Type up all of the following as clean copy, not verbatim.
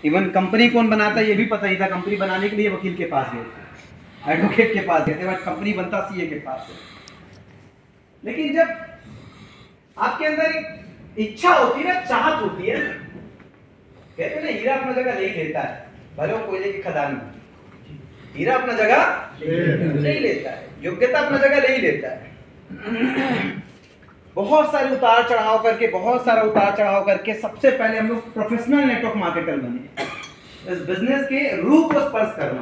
Even company कौन बनाता है ये भी पता ही था। कंपनी बनाने के लिए वकील के पास गए थे, एडवोकेट के पास गए थे, बट कंपनी बनता सीए के पास है। लेकिन जब आपके अंदर एक इच्छा होती है ना, चाहत होती है, कहते ना हीरा अपना जगह नहीं लेता है, भले वो कोयले की खदान में, हीरा अपना जगह नहीं लेता है, योग्यता अपना जगह नहीं लेता है। बहुत सारे उतार चढ़ाव करके, बहुत सारा उतार चढ़ाव करके सबसे पहले हम लोग प्रोफेशनल नेटवर्क मार्केटर बने। इस बिजनेस के रूह को स्पर्श करना,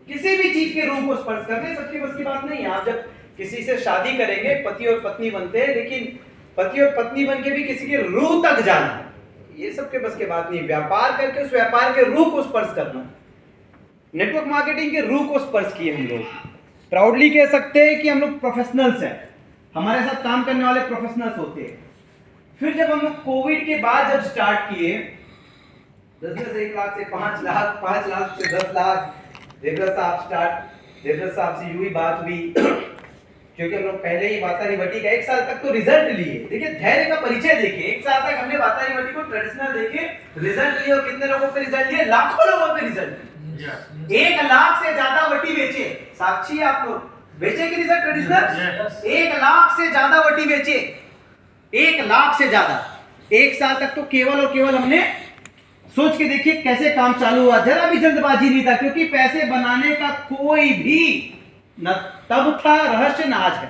किसी भी चीज के रूह को स्पर्श करना सबकी बस की बात नहीं है। आप जब किसी से शादी करेंगे, पति और पत्नी बनते हैं, लेकिन पति और पत्नी बन के भी किसी के रूह तक जाना, ये सबके बस की बात नहीं। व्यापार करके उस व्यापार के रूह को स्पर्श करना, नेटवर्क मार्केटिंग के रूह को स्पर्श किए हम लोग। प्राउडली कह सकते हैं कि हम लोग प्रोफेशनल्स हैं, हमारे साथ काम करने वाले प्रोफेशनल्स होते हैं। फिर जब हम लोग कोविड के बाद जब स्टार्ट किए, बिजनेस 1 लाख से 5 लाख, 5 लाख से 10 लाख, देवराज साहब से यूं ही बात हुई, क्योंकि हम लोग पहले ही वातानी वटी का 1 साल तक तो रिजल्ट लिए। देखिए धैर्य का परिचय देखिए, 1 साल तक हमने वातानी वटी को ट्रेडिशनल देखे रिजल्ट लिए, और कितने लोगों पे रिजल्ट लिए? लाखों लोगों पे रिजल्ट। 1 लाख से ज्यादा वटी बेचे, साक्षी आप लोग बेचे कि रिजल्ट ट्रेडिशनल? 1 लाख से ज्यादा वटी बेचे, 1 लाख से ज्यादा। 1 साल तक तो केवल और केवल हमने सोच के देखिए कैसे काम चालू हुआ, जरा भी जल्दबाजी नहीं था, क्योंकि पैसे बनाने का कोई भी न तब था रहस्य न आज है।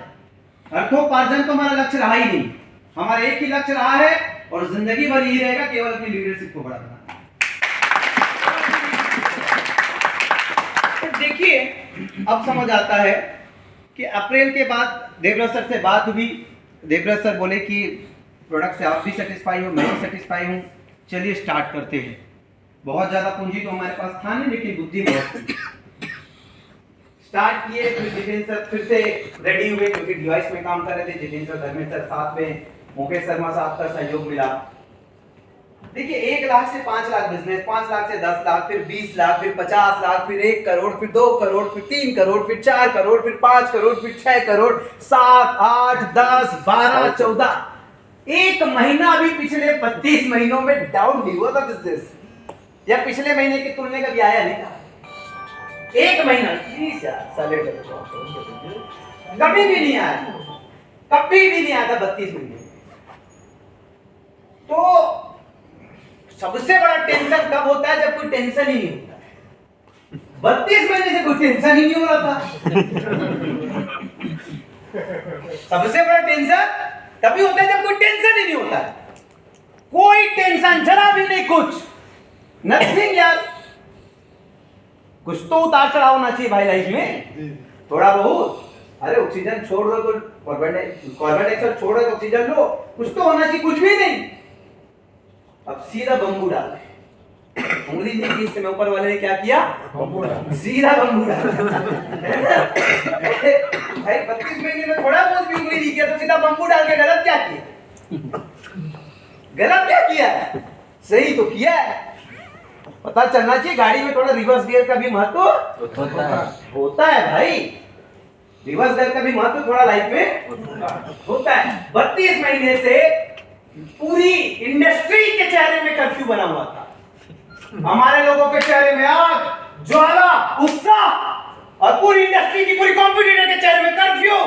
अर्थोपार्जन तो हमारा लक्ष्य रहा ही नहीं, हमारा एक ही लक्ष्य रहा है और जिंदगी भर यही रहेगा, केवल अपनी लीडरशिप को बढ़ाना। देखिए अब समझ आता है कि अप्रैल के बाद देवराज सर से बात हुई। देवराज सर बोले कि प्रोडक्ट से आप भी सेटिस्फाई हो, मैं भी सेटिस्फाई हूँ, चलिए स्टार्ट करते हैं। बहुत ज़्यादा पूंजी तो हमारे पास था नहीं, लेकिन बुद्धि बहुत थी। स्टार्ट किए, फिर जितेंद्र सर फिर से रेडी हुए, क्योंकि डिवाइस में काम कर रहे थे। जितेंद्र सर, धर्मेंद्र सर साथ में, मुकेश शर्मा साहब का सहयोग मिला। देखिए 1 लाख से 5 लाख बिजनेस, 5 लाख से 10 लाख, फिर 20 लाख, फिर 50 लाख, फिर 1 करोड़, फिर 2 करोड़, फिर 3 करोड़, फिर 4 करोड़, फिर 5 करोड़, फिर 6 करोड़, 7, 8, 10, 12, 14। 1 महीना अभी पिछले 32 महीनों में डाउन नहीं हुआ था बिजनेस, या पिछले महीने की तुलना कभी आया नहीं था। 1 महीना कभी भी नहीं आया, कभी भी नहीं आया था 32 महीने। तो सबसे बड़ा टेंशन कब होता है? जब कोई टेंशन ही नहीं होता है। 32 महीने से कोई टेंशन ही नहीं हो रहा था। सबसे बड़ा टेंशन तभी होता है जब कोई टेंशन ही नहीं होता है। कोई टेंशन जरा भी नहीं, कुछ नथिंग यार। कुछ तो उतार चढ़ाव होना चाहिए भाई लाइफ में, थोड़ा बहुत। अरे ऑक्सीजन छोड़ दो तो कार्बन डाइऑक्साइड छोड़ दो तो ऑक्सीजन लो, कुछ तो होना चाहिए, कुछ भी नहीं। अब सीधा बम्बू डाल उंगली दी इससे में, ऊपर वाले ने क्या किया? सीधा बम्बू डाल। भाई 32 महीने में थोड़ा बहुत भी उंगली नहीं किया तो सीधा बम्बू डाल के गलत क्या किया? गलत क्या किया? सही तो किया है। पता चलना चाहिए गाड़ी में थोड़ा रिवर्स गियर का भी महत्व होता है भाई। रिवर्स गियर का भी महत्व थोड़ा लाइफ में होता है। 32 महीने से पूरी इंडस्ट्री के चेहरे में कर्फ्यू बना हुआ था। हमारे लोगों के चेहरे में आग, ज्वाला, उत्साह, और पूरी इंडस्ट्री की, पूरी कॉम्पिटिटर के चेहरे में कर्फ्यू।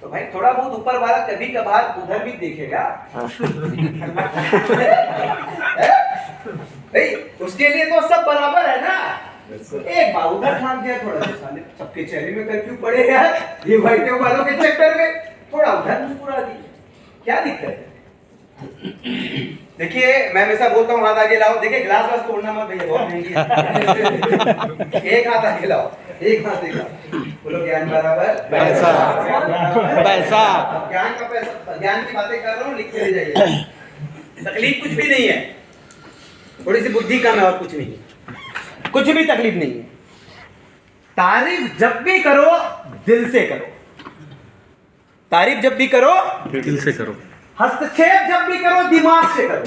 तो भाई थोड़ा बहुत ऊपर वाला कभी कभार उधर भी देखेगा। भाई उसके लिए तो सब बराबर है ना। एक बार उधर ध्यान दिया, थोड़ा साले सबके चेहरे में कर्फ्यू पड़े यार, ये व्हाइट वालों के चक्कर में थोड़ा उधर मुस्कुरा दी, क्या दिक्कत है? देखिए मैं हमेशा बोलता हूँ हाथ आगे लाओ। देखिए गिलास वास तोड़ना मत भैया, बहुत महंगी है। एक हाथ आगे लाओ, एक हाथ देखा, बोलो ज्ञान बराबर पैसा। पैसा ज्ञान का पैसा, ज्ञान की बातें कर रहा हूँ, लिखते ले जाइए। तकलीफ कुछ भी नहीं है, थोड़ी सी बुद्धि कम है और कुछ नहीं है, कुछ भी तकलीफ नहीं है। तारीफ जब भी करो दिल से करो, तारीफ जब भी करो दिल से करो, हस्तक्षेप जब भी करो दिमाग से करो,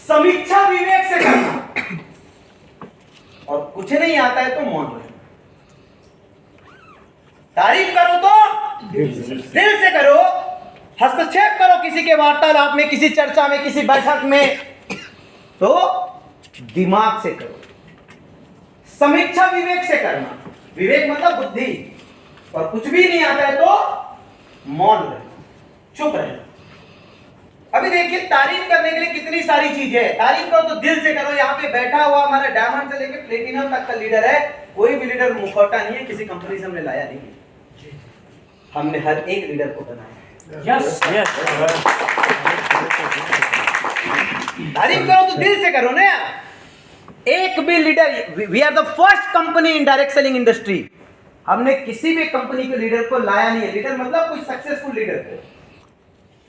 समीक्षा विवेक से करना, और कुछ नहीं आता है तो मौन रहो। तारीफ करो तो दिल से करो, हस्तक्षेप करो किसी के वार्तालाप में, किसी चर्चा में, किसी बैठक में, तो दिमाग से करो, समीक्षा विवेक से करना। विवेक मतलब बुद्धि, और कुछ भी नहीं आता है तो मौन रहना, चुप रहना। अभी देखिए तारीफ करने के लिए कितनी सारी चीजें है। तारीफ करो तो दिल से करो। यहाँ पे बैठा हुआ हमारा डायमंड से लेकर प्लेटिनम तक का लीडर है, कोई भी लीडर मुखौटा नहीं है, किसी कंपनी से हमने लाया नहीं है, हमने हर एक लीडर को बनाया। यस यस तारीफ करो तो दिल से करो ना यार। एक भी leader, we are the first company in direct selling industry. हमने किसी भी कंपनी के लीडर को लाया नहीं है। लीडर मतलब कोई सक्सेसफुल लीडर को,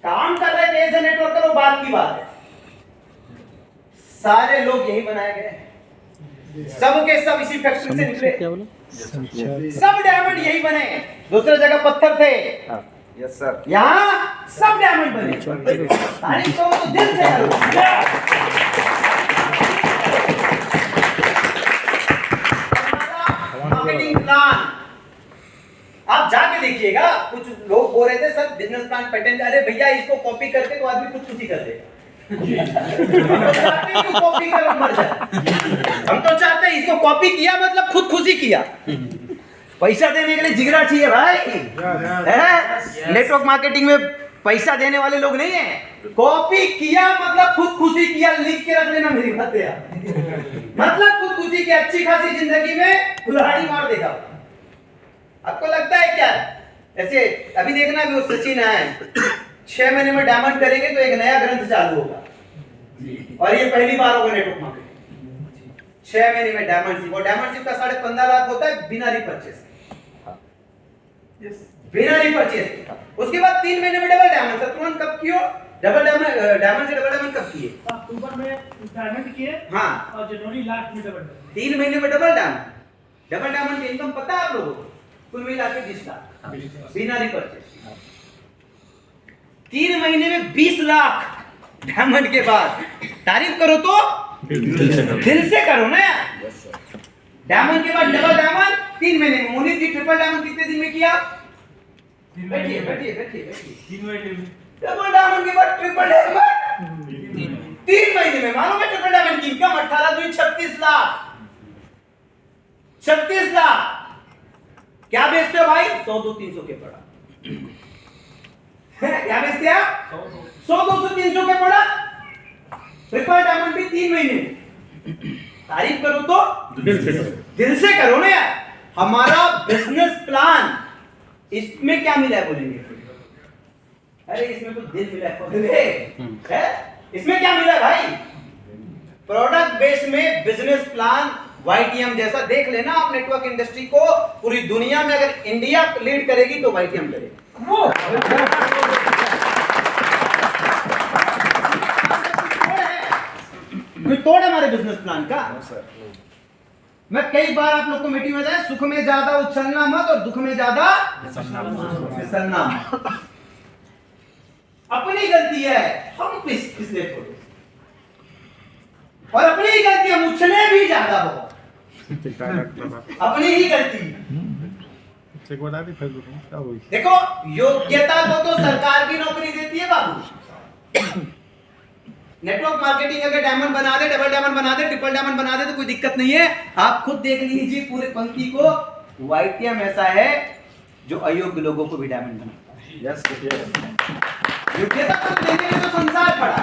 काम कर रहे थे ऐसे नेटवर्क करो, बात की बात है। सारे लोग यही बनाए गए हैं, सब के सब इसी फैक्ट्री से निकले, सब डायमंड यही बने। दूसरी जगह पत्थर थे, यस सर। यहाँ सब डायमंड बने। तारीफ करो तो दिल से करो। मार्केटिंग प्लान आप जाके देखिएगा। कुछ लोग बोल रहे थे सर बिजनेस प्लान पेटेंट, अरे भैया इसको कॉपी करके तो आदमी खुद खुशी कर देगा। कॉपी कर मर जाए। हम तो चाहते हैं इसको कॉपी किया मतलब खुद खुशी किया। पैसा देने के लिए जिगरा चाहिए भाई, है? नेटवर्क मार्केटिंग में पैसा देने वाले लोग नहीं है। कॉपी किया मतलब खुद खुशी किया, लिख के रख लेना मेरी बात है। मतलब खुद खुशी की अच्छी खासी जिंदगी में कुल्हाड़ी मार देगा। आपको लगता है क्या? ऐसे अभी देखना भी वो सचिन है, 6 महीने में डायमंड करेंगे तो एक नया ग्रंथ चालू होगा, और ये पहली बार होगा नेटवर्क मार्केटिंग। 6 महीने में डायमंडशिप, और डायमंडशिप का 15.5 लाख होता है बिना रिपर्चेस, बिना रिपर्चेस। उसके बाद 3 महीने में डबल डायमंड। शत्रुघ्न कब कियो डबल डायमंड? डायमंड से डबल डायमंड कब किए? अक्टूबर में डायमंड किए, हाँ, और जनवरी लास्ट में डबल। 3 महीने में डबल डायमंड। डबल डायमंड की इनकम पता है आप लोगों को? कुल मिला के 20 लाख बिना रिपर्चेस। 3 महीने में 20 लाख डायमंड के बाद। तारीफ करो तो दिल से करो ना यार। डायमंड के बाद डबल डायमंड 3 महीने में। मोनी जी ट्रिपल डायमंड कितने दिन में किया? बैठिए बैठिए बैठिए बैठिए। 3 महीने में डबल डायमंड के बाद ट्रिपल डायमंड 3 महीने में। मालूम है ट्रिपल डायमंड की इनकम 18 दूनी 36 लाख। 36 लाख। क्या बेचते हो भाई? 100 2 300 के पड़ा। क्या बेचते हैं आप? 100 200 300 के पड़ा। ट्रिपल डायमंड भी 3 महीने में। तारीफ करो तो दिल से करो ना यार। हमारा बिजनेस प्लान, इसमें क्या मिला है बोलेंगे? अरे इसमें तो दिल मिला है। इसमें क्या मिला है भाई? प्रोडक्ट बेस्ड में बिजनेस प्लान YTM जैसा। देख लेना आप नेटवर्क इंडस्ट्री को, पूरी दुनिया में अगर इंडिया लीड करेगी तो YTM करेगी। कोई तोड़ हमारे बिजनेस प्लान का? मैं कई बार आप लोग को मीटिंग में बताया, सुख में ज्यादा उछलना मत और दुख में ज्यादा फिसलना मत। अपनी गलती है, हम फिसले थोड़े, और अपनी ही गलती हम उछले भी ज्यादा हो। अपनी ही गलती। देखो योग्यता को तो सरकार की नौकरी देती है बाबू। नेटवर्क मार्केटिंग अगर डायमंड बना दे, डबल डायमंड बना दे, ट्रिपल डायमंड बना दे तो कोई दिक्कत नहीं है। आप खुद देख लीजिए पूरे पंक्ति को। YTM ऐसा है जो अयोग्य लोगों को भी डायमंड बनाता है। योग्यता को देने में तो संसार पड़ा।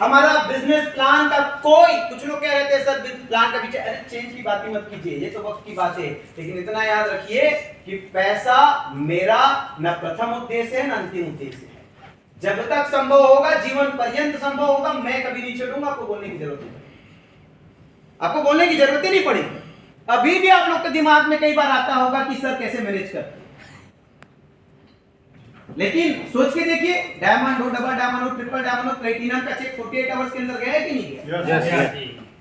हमारा बिजनेस प्लान का कोई, कुछ लोग कह रहे थे सर प्लान का पीछे, अरे चेंज की बात ही मत कीजिए, ये तो वक्त की बात है। लेकिन इतना याद रखिए कि पैसा मेरा न प्रथम उद्देश्य है न अंतिम उद्देश्य है। जब तक संभव होगा, जीवन पर्यंत संभव होगा, मैं कभी नहीं छोड़ूंगा। आपको बोलने की जरूरत नहीं, आपको बोलने की जरूरत ही नहीं पड़ेगी। अभी भी आप लोग के दिमाग में कई बार आता होगा कि सर कैसे मैनेज करते, लेकिन सोच के देखिए, डायमंड हो, डबल डायमंड हो, ट्रिपल डायमंड हो, प्लेटिनम का चेक 48 आवर्स के अंदर गया है कि नहीं गया?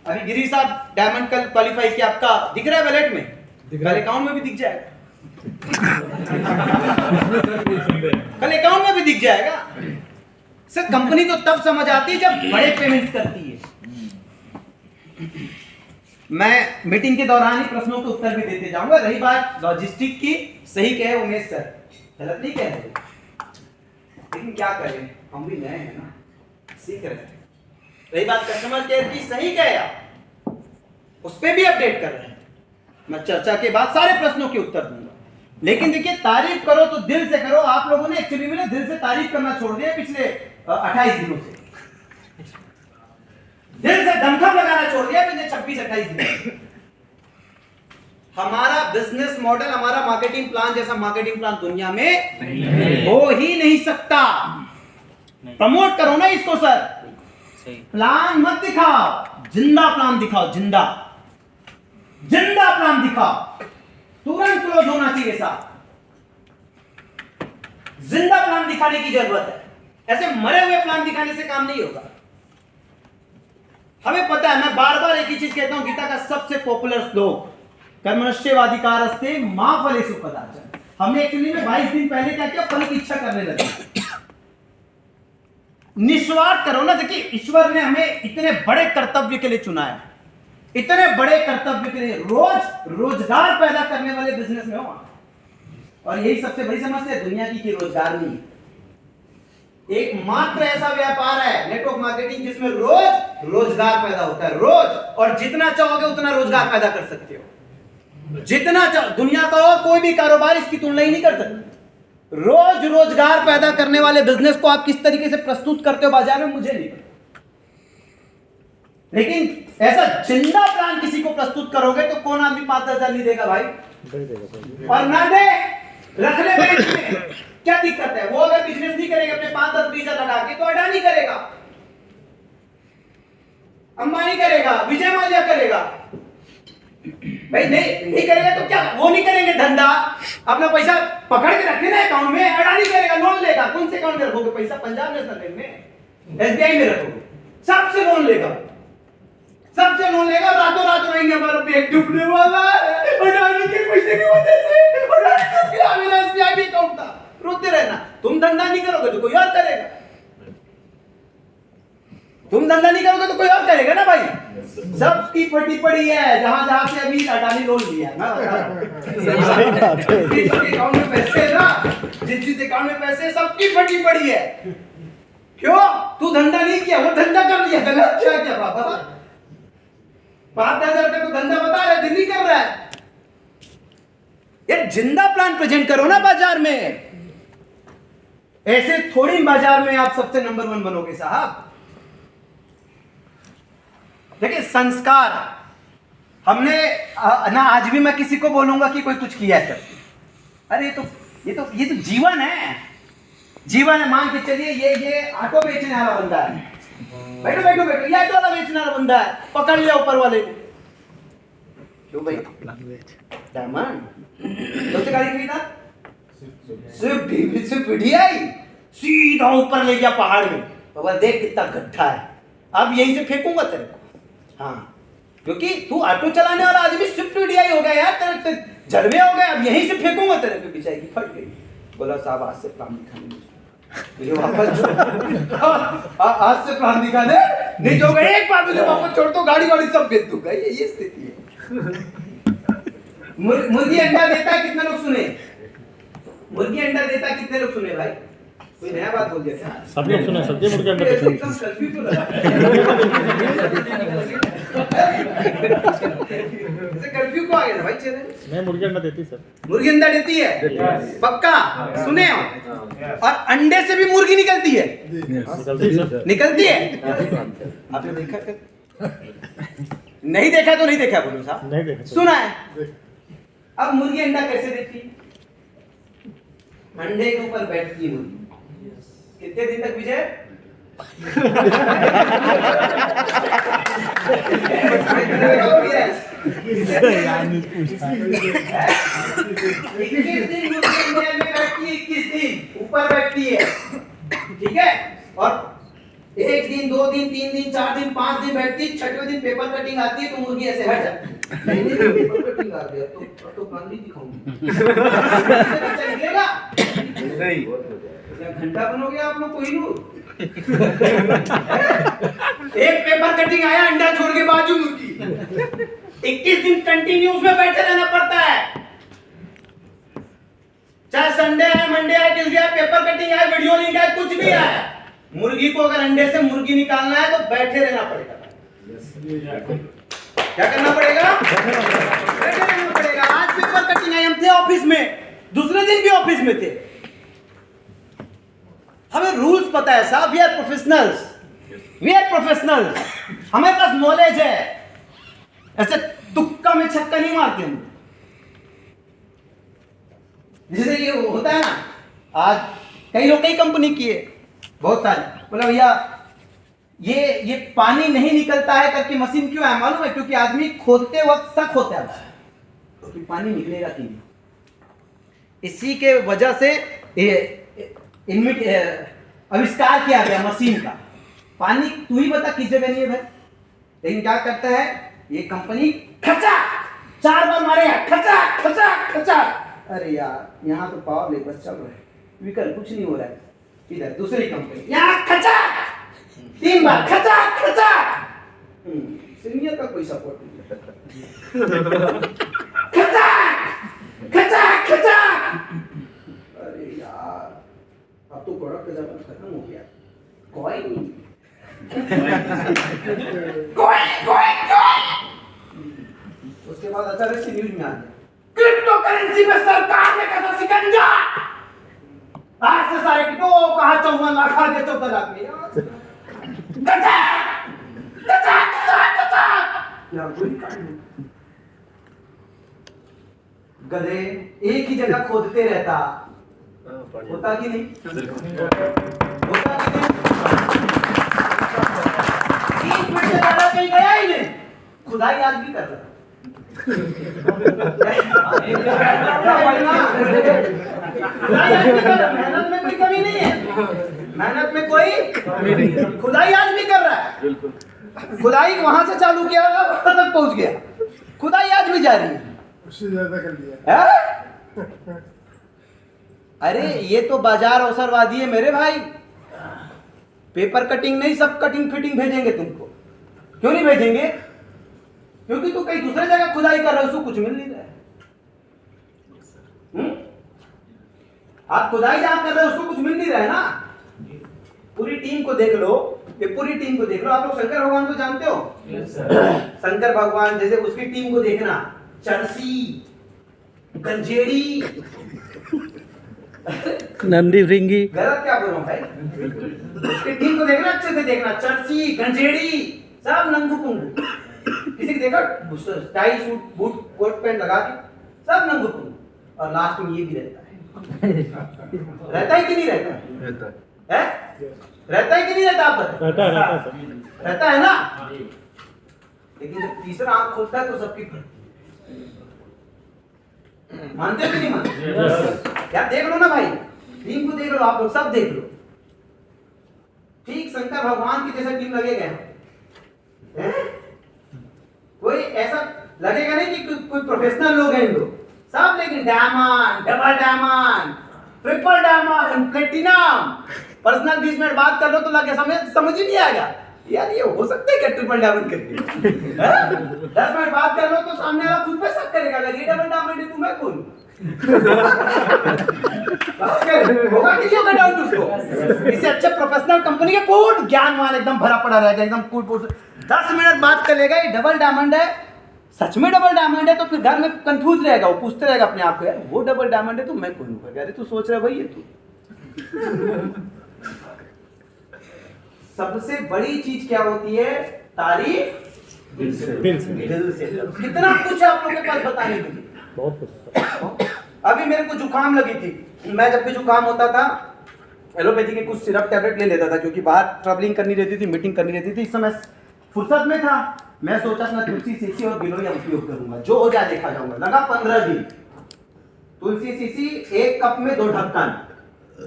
अभी गिरी साहब डायमंड का क्वालिफाई किया, आपका दिख रहा है वैलेट में, कल अकाउंट में भी दिख जाएगा। कल अकाउंट में भी दिख जाएगा। सर कंपनी तो तब समझ आती है जब बड़े पेमेंट्स करती है। मैं मीटिंग के दौरान ही प्रश्नों के उत्तर भी देते जाऊंगा। रही बात लॉजिस्टिक की, सही कहे उमेश सर, गलत नहीं कह रहे। लेकिन क्या करें, हम भी नए हैं ना, सीख रहे हैं। रही बात कस्टमर केयर की, सही कहे आप, उस पर भी अपडेट कर रहे हैं। मैं चर्चा के बाद सारे प्रश्नों के उत्तर दूंगा। लेकिन देखिए, तारीफ करो तो दिल से करो। आप लोगों ने एक्चुअली में दिल से तारीफ करना छोड़ दिया पिछले 28 दिनों से। दिल से दमखम लगाना छोड़ दिया पिछले 26-28 दिनों से। हमारा बिजनेस मॉडल, हमारा मार्केटिंग प्लान जैसा मार्केटिंग प्लान दुनिया में हो ही नहीं सकता। प्रमोट करो ना इसको सर। प्लान मत दिखाओ, जिंदा प्लान दिखाओ। जिंदा प्लान दिखाओ, तुरंत क्लोज होना चाहिए साहब। जिंदा प्लान दिखाने की जरूरत है। ऐसे मरे हुए प्लान दिखाने से काम नहीं होगा। हमें पता है, मैं बार बार एक ही चीज कहता हूं, गीता का सबसे पॉपुलर श्लोक, कर्मण्येवाधिकारस्ते मा फलेषु कदाचन। हमने एक्चुअली में 22 दिन पहले क्या किया, फल की इच्छा करने लगे। निस्वार्थ करो ना। देखिए, ईश्वर ने हमें इतने बड़े कर्तव्य के लिए चुना है, इतने बड़े कर्तव्य के लिए। रोजगार पैदा करने वाले बिजनेस में हो, और यही सबसे बड़ी समस्या है दुनिया की, कि रोजगार नहीं। एकमात्र ऐसा व्यापार है नेटवर्क मार्केटिंग जिसमें रोजगार पैदा होता है। रोज, और जितना चाहोगे उतना रोजगार पैदा कर सकते हो। जितना दुनिया का और कोई भी कारोबार इसकी तुलना ही नहीं कर सकता। रोजगार पैदा करने वाले बिजनेस को आप किस तरीके से प्रस्तुत करते हो बाजार में, मुझे नहीं पता। लेकिन ऐसा जिंदा प्लान किसी को प्रस्तुत करोगे तो कौन आदमी 5-10 हजार नहीं देगा भाई, और ना दे, रख ले बैंक में। क्या दिक्कत है? वो अगर बिजनेस नहीं करेगा अपने 5-10-20 हजार लगा के, तो अडानी करेगा, अंबानी करेगा, विजय माल्या करेगा। भाई नहीं करेगा तो क्या, वो नहीं करेंगे धंधा, अपना पैसा पकड़ के रखे ना अकाउंट में। अडानी करेगा, लोन लेगा। कौन से अकाउंट में रखोगे पैसा? पंजाब नेशनल बैंक में, एसबीआई में रखोगे। सबसे लोन लेगा, सबसे लोन लेगा। रातों रात रहेंगे हमारा बैंक डूबने वाला है अडानी के पैसे की वजह से। अडानी के मेरा एसबीआई में अकाउंट था। रोते रहना। तुम धंधा नहीं करोगे तो कोई और करेगा। तुम धंधा नहीं करोगे तो कोई और करेगा ना भाई। सबकी फटी पड़ी है, जहां जहां से अभी अडानी लोन लिया ना, अकाउंट में पैसे है ना, जिस अकाउंट में पैसे, सबकी फटी पड़ी है। क्यों? तू धंधा नहीं किया, वो धंधा कर लिया। गलत क्या किया बाबा? 5-10 हजार रुपए को धंधा बता रहा है, दिल्ली कर रहा है। एक जिंदा प्लान प्रेजेंट करो ना बाजार में। ऐसे थोड़ी बाजार में आप सबसे नंबर 1 बनोगे साहब। देखिए, संस्कार हमने ना, आज भी मैं किसी को बोलूंगा कि कोई कुछ किया है, अरे ये तो जीवन है। जीवन है। मान के चलिए, ये ऑटो बेचने वाला बंदा है, बैठो, ये ऑटो वाला बेचने वाला बंदा है, पकड़ लिया ऊपर वाले ने। क्यों भाई? डायमंड कौन सी गाड़ी खरीदा? Swift DI. सीधा ऊपर ले गया पहाड़ में। बाबा देख कितना गड्ढा है, अब यहीं से फेंकूंगा तेरे को। हाँ, क्योंकि तू ऑटो चलाने वाला आदमी स्विफ्ट डीआई हो गया यार, तेरे जलवे हो गए, अब यहीं से फेंकूंगा तेरे को। बिचाई की फट गई। बोला साहब आज से प्लान दिखाने मुझे वापस आज से प्लान दिखा दे, नहीं तो एक बार मुझे वापस छोड़ दो, गाड़ी सब बेच दूंगा। ये स्थिति है। मुर्गी अंडा देता है, कितने लोग सुने? मुर्गी अंडा देता है, कितने लोग सुने भाई? कोई नया बात बोल दिया क्या? सब लोग सुने, सब्जी मुर्गी अंडा देती है। कर्फ्यू को आ गया भाई चैनल। मैं मुर्गी अंडा देती सर। मुर्गी अंडा देती है पक्का? सुने हो? और अंडे से भी मुर्गी निकलती है। निकलती है। आपने देखा क्या? नहीं देखा तो नहीं देखा बोलो साहब। नहीं देखा। सुना है। अब मुर्गी अंडा कैसे देती है? अंडे के ऊपर बैठती है मुर्गी। कितने दिन तक विजय? 21 दिन ऊपर बैठती है, ठीक है। और 1 दिन 2 दिन 3 दिन 4 दिन 5 दिन बैठती है, 6वें दिन पेपर कटिंग आती है तो मुर्गी ऐसे हट जाती है। नहीं पेपर कटिंग आ गया तो कान नहीं दिखाऊंगी। बच्चा निकलेगा नहीं। घंटा बनोगे आप लोग कोहिनूर। एक पेपर कटिंग आया, अंडा छोड़ के बाजू मुर्गी। 21 दिन कंटिन्यू उसमें बैठे रहना पड़ता है। चाहे संडे है, मंडे है, ट्यूसडे है, पेपर कटिंग है, वीडियो लिंक है, कुछ भी है, मुर्गी को अगर अंडे से मुर्गी निकालना है तो बैठे रहना पड़ेगा। क्या करना पड़ेगा? बैठे रहना पड़ेगा। आज पेपर कटिंग है, हम थे ऑफिस में, दूसरे दिन भी ऑफिस में थे। हमें रूल्स पता है साहब, we are professionals, we are professionals, हमारे पास नॉलेज है। ऐसे तुक्का में छक्का नहीं मारते हम। जैसे ये होता है ना, आज कई लोग कई कंपनी की है, बहुत सारी, बोला भैया ये पानी नहीं निकलता है करके मशीन क्यों है मालूम है? क्योंकि आदमी खोदते वक्त शक होता है कि पानी निकलेगा कि नहीं। इसी के वजह से आविष्कार किया गया मशीन का। पानी तू ही बता किस जगह नहीं है भाई। लेकिन क्या करता है ये कंपनी, खचा 4 बार मारेगा, खचा खचा खचा। अरे यार यहाँ तो पावर ले बस चल रहा है, विकल्प कुछ नहीं हो रहा है। इधर दूसरी कंपनी, यहाँ खचा 3 बार, खचा खचा। सीनियर का कोई सपोर्ट नहीं, खचा खचा खचा। अरे यार अब तो प्रोडक्ट का जमाना खत्म हो गया, कोई नहीं, कोई। उसके बाद अचानक से न्यूज में आ गया, क्रिप्टो करेंसी में सरकार ने कसा शिकंजा। आज से सारे क्रिप्टो कहा 54 लाख आ गए, 14 लाख में कचा कचा कचा कचा। यार कोई गधे एक ही जगह खोदते रहता, होता कि नहीं? होता कि नहीं? 30 मिनट से ज्यादा कहीं गया ही नहीं, खुदाई आज भी कर रहा। मेहनत में कोई कमी नहीं है, मेहनत में कोई खुदाई आज भी कर रहा है। खुदाई वहां से चालू किया वहां तक पहुंच गया, खुदाई आज भी जारी है। उससे ज्यादा कर लिया। अरे ये तो बाजार अवसरवादी है मेरे भाई। पेपर कटिंग नहीं, सब कटिंग फिटिंग भेजेंगे तुमको। क्यों नहीं भेजेंगे? क्योंकि तू कहीं दूसरे जगह खुदाई कर रहा है, उसको कुछ मिल नहीं रहा है। आप खुदाई जहां कर रहे हो उसको कुछ मिल नहीं रहा है ना। पूरी टीम को देख लो, ये पूरी टीम को देख लो। आप लोग शंकर भगवान को जानते हो? शंकर भगवान जैसे उसकी टीम को देखना, चरसी, गंजेड़ी, नंदी भृंगी, गलत क्या बोल रहा हूं भाई? उसकी टीम को देखना, अच्छे से देखना, चरसी, गंजेड़ी, सब नंगू पुंगू। किसी को देखा tie suit boot coat pant लगा के, सब नंगू पुंगू। और लास्ट में ये भी रहता है। रहता है कि नहीं रहता है? रहता है कि नहीं रहता? आप बताइए। रहता है ना। लेकिन जब तीसरा आंख खोलता है तो सबकी मानते हो कि नहीं मानते? क्या देख लो ना भाई, टीम को देख लो, आप लोग सब देख लो। ठीक शंकर भगवान की जैसा टीम लगेगा हैं? कोई ऐसा लगेगा नहीं कि कोई प्रोफेशनल लोग हैं लोग सब, लेकिन diamond, double diamond, triple diamond, platinum. Personal 20 minute बात कर लो तो लगे समझ ही नहीं आएगा यार ये हो सकता है क्या ट्रिपल डायमंड करके। 10 मिनट बात कर लो तो सामने वाला खुद पे शक करेगा, अगर ये डबल डायमंड है तो मैं कौन? होगा किसी होगा डाउट उसको। इससे अच्छे प्रोफेशनल कंपनी के कूट ज्ञानवान एकदम भरा पड़ा रहेगा, एकदम कूट 10 मिनट बात कर लेगा, ये डबल डायमंड है, सच में डबल डायमंड है, तो फिर घर में कंफ्यूज रहेगा, वो पूछते रहेगा अपने आप को, यार वो डबल डायमंड है तो मैं कौन हूँ? अरे तू सोच रहा है भाई ये तू। सबसे बड़ी चीज क्या होती है? तारीफ दिल से। कितना कुछ है आप लोगों के पास बताने के लिए, बहुत कुछ। अभी मेरे को जुकाम लगी थी, मैं जब भी जुकाम होता था एलोपैथी के कुछ सिरप टैबलेट ले लेता था, क्योंकि बाहर ट्रैवलिंग करनी रहती थी, मीटिंग करनी रहती थी। इस समय फुर्सत में था, मैं सोचा अपना तुलसी सीसी और गिलोय उपयोग करूंगा, जो हो जाए देखा जाऊंगा। लगा 15 दिन, तुलसी सीसी 1 कप में 2 ढक्कन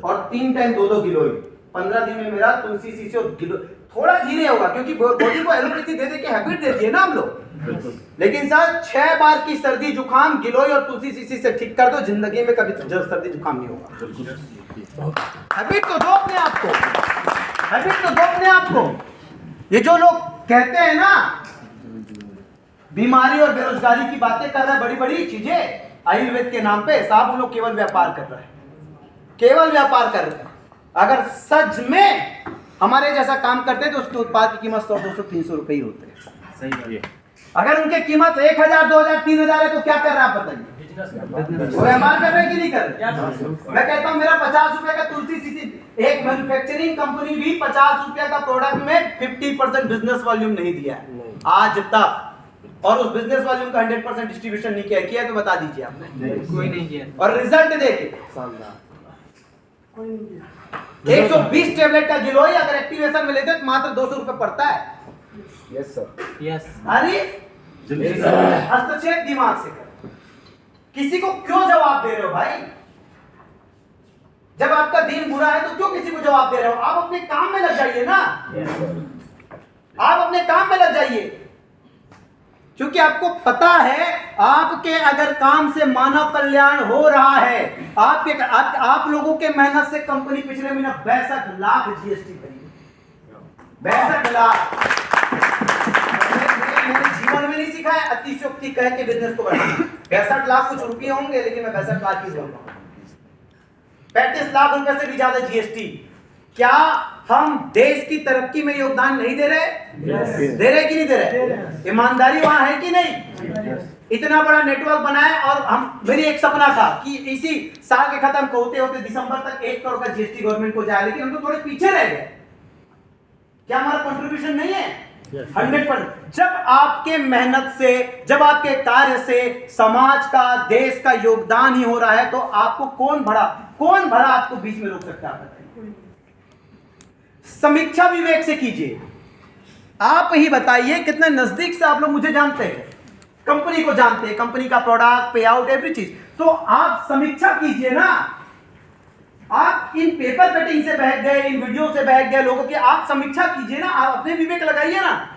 और 3 टाइम 2-2 गिलोय। 15 दिन में मेरा तुलसी सीसी और गिलोय थोड़ा धीरे होगा, क्योंकि बॉडी को एलोपैथी दे के हैबिट देती है ना हम लोग। लेकिन सर 6 बार की सर्दी जुकाम गिलोय और तुलसी सीसी से ठीक कर दो, जिंदगी में कभी सर्दी जुकाम नहीं होगा। हैबिट तो दो अपने आप को, हैबिट तो दो अपने आप को। ये जो लोग कहते हैं ना बीमारी और बेरोजगारी की बातें कर रहे हैं, बड़ी बड़ी चीजें आयुर्वेद के नाम पे, साहब उन लोग केवल व्यापार कर रहे हैं। केवल व्यापार कर रहे हैं। अगर सच में हमारे जैसा काम करते तो उसके उत्पाद की कीमत 100, 200, 300 रुपए ही होते हैं। सही है। अगर उनकी कीमत 1000, 2000, 3000 है तो क्या कर रहा है आप बताइए? वो व्यापार कर रहे हैं कि नहीं कर रहे? मैं कहता हूं मेरा 50 रुपए का तुलसी सीसी, एक मैन्युफैक्चरिंग कंपनी भी 50 रुपए का प्रोडक्ट में 50% बिजनेस वॉल्यूम नहीं दिया है आज तक, और उस बिजनेस वॉल्यूम का 100% डिस्ट्रीब्यूशन नहीं किया तो बता दीजिए आपने। कोई नहीं किया। और रिजल्ट देखिए, 120 टेबलेट का गिलोय अगर एक्टिवेशन में लेते तो मात्र 200 रुपए पड़ता है। Yes sir. यस। अरे हस्तक्षेप दिमाग से कर, किसी को क्यों जवाब दे रहे हो भाई? जब आपका दिन बुरा है तो क्यों किसी को जवाब दे रहे हो? आप अपने काम में लग जाइए ना। आप अपने काम में लग जाइए, क्योंकि आपको पता है आपके अगर काम से मानव कल्याण हो रहा है, आप लोगों के मेहनत से कंपनी पिछले महीने 62 लाख जीएसटी करी, 62 लाख। मैंने जीवन में नहीं सीखा है अतिशयोक्ति कह के बिजनेस को बढ़ाना। 62 लाख कुछ रुपये होंगे, लेकिन मैं 62 लाख ही बोल रहा हूं। 35 लाख रुपए से भी ज्यादा जीएसटी। क्या हम देश की तरक्की में योगदान नहीं दे रहे? दे रहे कि नहीं दे रहे? ईमानदारी वहां है कि नहीं? इतना बड़ा नेटवर्क बनाए, और हम, मेरी एक सपना था कि इसी साल के खत्म होते होते दिसंबर तक 1 करोड़ का जीएसटी गवर्नमेंट को जाए, लेकिन हम तो थोड़े पीछे रह गए। क्या हमारा कंट्रीब्यूशन नहीं है? 100%। जब आपके मेहनत से, जब आपके कार्य से समाज का, देश का योगदान ही हो रहा है, तो आपको कौन भला आपको बीच में रोक सकता है? समीक्षा विवेक से कीजिए। आप ही बताइए कितने नजदीक से आप लोग मुझे जानते हैं, कंपनी को जानते हैं, कंपनी का प्रोडक्ट, पे आउट, एवरी चीज। तो आप समीक्षा कीजिए ना। आप इन पेपर कटिंग से बहक गए, इन वीडियो से बहक गए लोगों की, आप समीक्षा कीजिए ना, आप अपने विवेक लगाइए ना।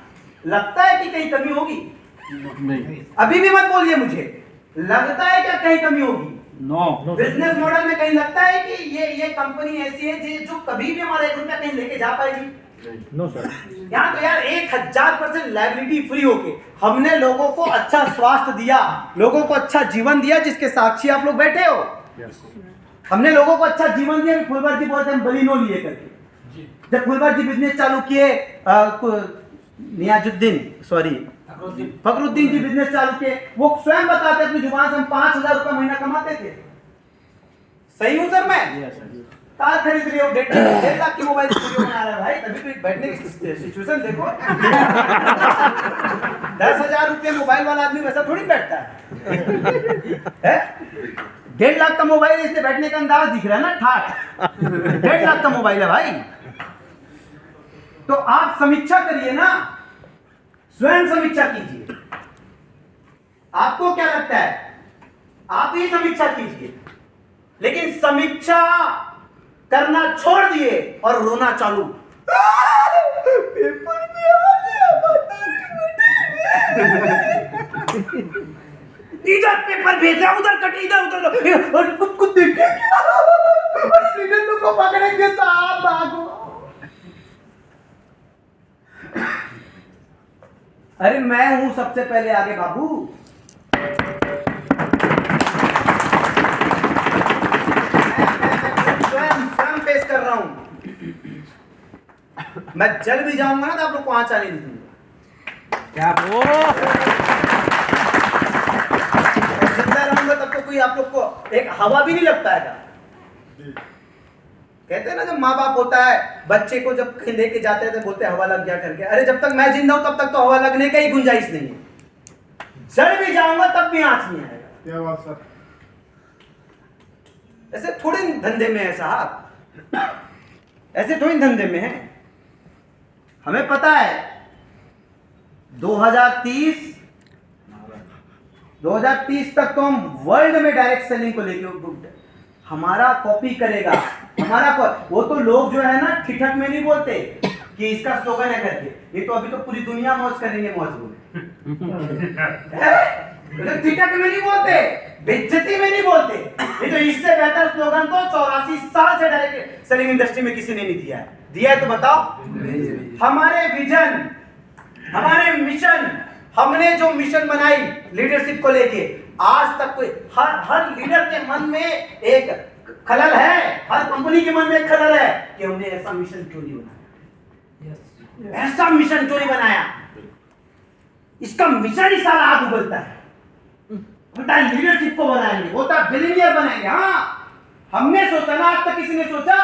लगता है कि कहीं कमी होगी? नहीं। अभी भी मत बोलिए मुझे, लगता है क्या कहीं कमी होगी? नो। बिजनेस मॉडल में कहीं लगता है कि ये कंपनी ऐसी है जो कभी भी हमारा 1 रुपया कहीं लेके जा पाएगी? No sir. यहाँ तो यार 1000% लायबिलिटी फ्री होके हमने लोगों को अच्छा स्वास्थ्य दिया, लोगों को अच्छा जीवन दिया, जिसके साक्षी आप लोग बैठे हो। हमने लोगों को अच्छा जीवन दिया। फुलवार जी बोलते हैं बलिनो लिए करके, जब फुलवार जी बिजनेस चालू किए, फखरुद्दीन जी बिजनेस चालू किए, वो स्वयं बताते अपनी जुबान से हम 5000 रुपए महीना कमाते थे। सही हूं सर मैं? कार खरीद रहे हो, 1.5 लाख की मोबाइल स्टूडियो बना रहा है भाई, तभी तो बैठने की सिचुएशन देखो। 10,000 रुपये मोबाइल वाला आदमी वैसा थोड़ी बैठता है? 1.5 लाख का मोबाइल, इसलिए बैठने का अंदाज दिख रहा है ना, ठाक। 1.5 लाख का मोबाइल है भाई। तो आप समीक्षा करिए ना, स्वयं समीक्षा कीजिए। आपको क्या लगता है? आप ही समीक्षा कीजिए। लेकिन समीक्षा करना छोड़ दिए और रोना चालू। पेपर में आ गया, इधर पेपर भेजा, उधर कट, इधर और कुछ देखे लीडर को पकड़ेंगे साहब, भागो। अरे मैं हूं सबसे पहले आगे बाबू। स्वयं फेस कर रहा हूं। मैं जल भी जाऊंगा ना तो आप लोग को आंच आने नहीं दूंगा। क्या जिंदा रहूंगा तब तो कोई आप लोग को एक हवा भी नहीं लगता है। कहते हैं ना, जब माँ बाप होता है बच्चे को जब कहीं लेके जाते हैं तो बोलते हैं हवा लग गया करके। अरे जब तक मैं जिंदा हूं तब तक तो हवा लगने का ही गुंजाइश नहीं है। जल भी जाऊंगा तब भी आंच नहीं आएगा। क्या बात सर? ऐसे थोड़े धंधे में है साहब, ऐसे थोड़ी धंधे में है। हमें पता है 2030 तक तो हम वर्ल्ड में डायरेक्ट सेलिंग को लेके, हमारा कॉपी करेगा हमारा। वो तो लोग जो है ना ठिठक में नहीं बोलते कि इसका स्लोगन है करके, ये तो अभी तो पूरी दुनिया मौज करेंगे, मौज बोले। ठिठक में नहीं बोलते, बेइज्जती में नहीं बोलते। ये तो इससे बेहतर स्लोगन तो 84 साल से डायरेक्ट सेलिंग इंडस्ट्री में किसी ने नहीं दिया है। दिया है तो बताओ। हमारे विजन, हमारे मिशन, हमने जो मिशन बनाई लीडरशिप को लेके, आज तक कोई हर लीडर के मन में एक खलल है, हर कंपनी के मन में एक खलल है कि हमने ऐसा मिशन क्यों नहीं बनाया, ऐसा मिशन क्यों नहीं बनाया। इसका मिशन ही सारा आग उगलता है। होता है लीडरशिप को बनाएंगे, होता है बिलियनियर बनाएंगे। हाँ, हमने सोचा ना, आज तक किसी ने सोचा?